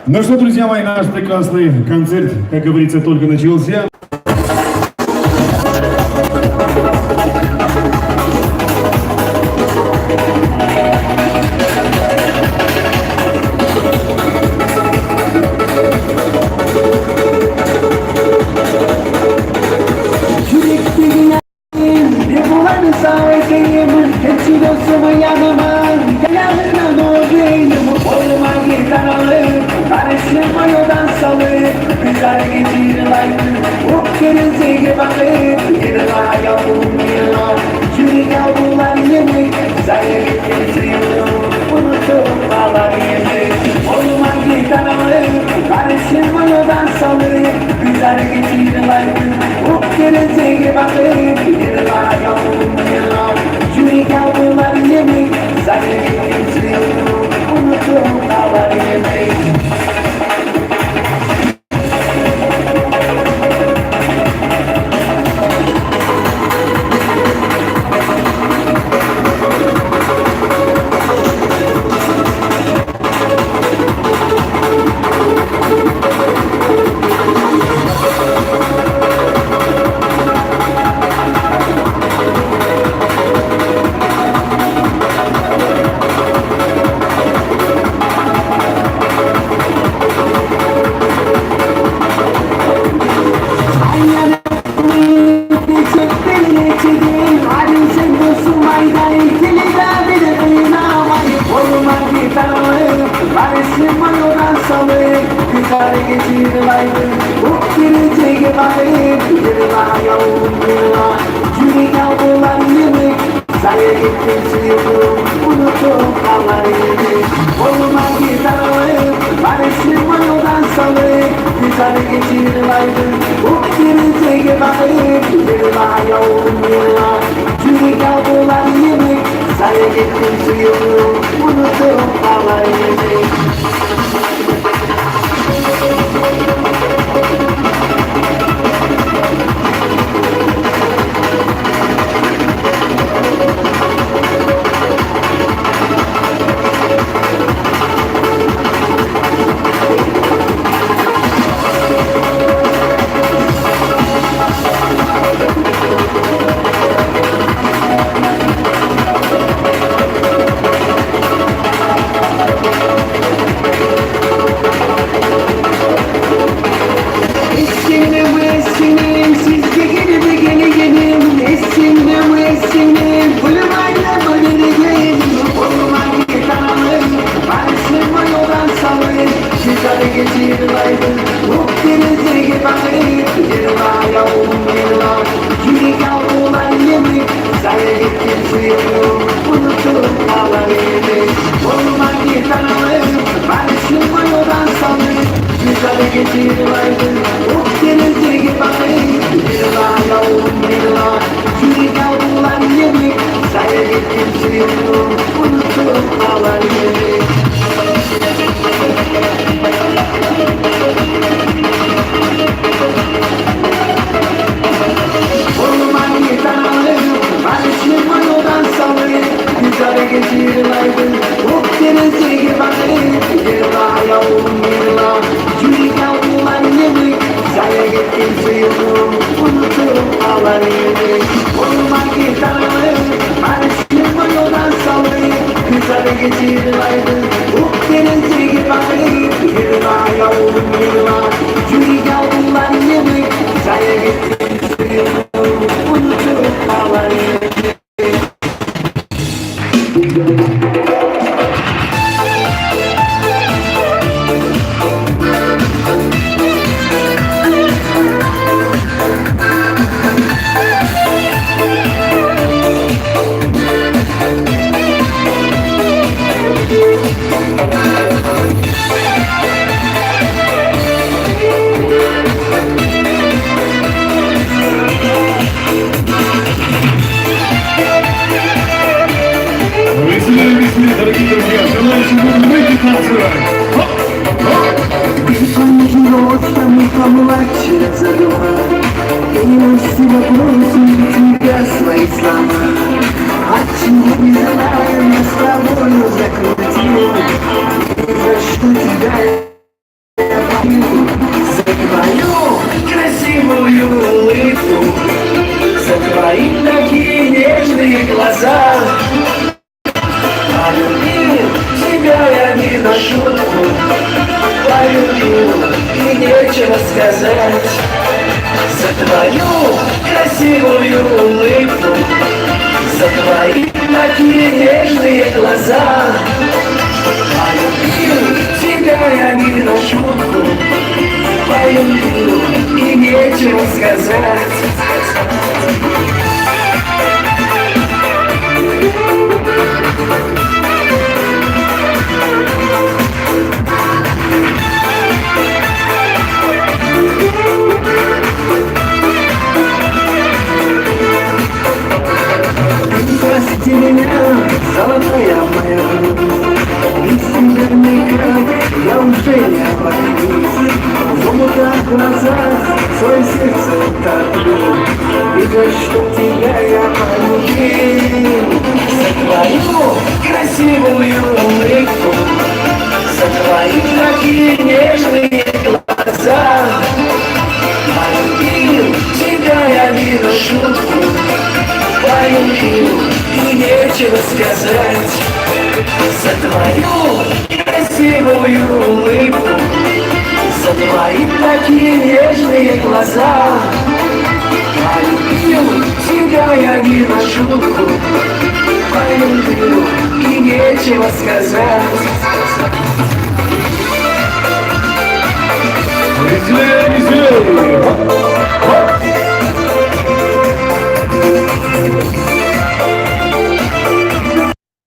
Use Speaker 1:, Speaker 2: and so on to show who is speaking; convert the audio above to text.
Speaker 1: Ну что, друзья мои, наш прекрасный концерт, как говорится, только начался.
Speaker 2: Hepsi dostum yanıma yanına doğdum Oğluma gitarlı Karıştırma yoldan salı Güzel geçirilaydı O kereze bakıp Yırla yavrum yırla Çürük yavrular yemek Zaya getirtiyor Unutup bağlar yemek Oğluma gitarlı Karıştırma yoldan salı Güzel geçirilaydı O kereze bakıp Yırla yavrum yırla Çürük yavrular yemek Zaya getirtiyor Unutup bağlar yemek
Speaker 1: Дорогие друзья, желающим выйти танцевать.
Speaker 2: Помолчит за духа, принеси вопросы тебя свои слова. Отчего не знаю, мы с тобою закрутили, за что тебя полюбил, и нечего сказать. За твою красивую улыбку, за твои такие нежные глаза. Полюбил тебя я не на шутку, полюбил, и нечего сказать. Прости меня, золотая моя, без тебя никак я уже не обойдусь. В омутах глазах свое сердце утоплю, видя, что тебя я полюбил. За твою красивую улыбку, за твои такие нежные глаза. Полюбил тебя я не на шутку, полюбил, и нечего сказать. За твою красивую улыбку, за твои такие нежные глаза. Полюбил тебя я не на шутку, полюбил, и нечего сказать.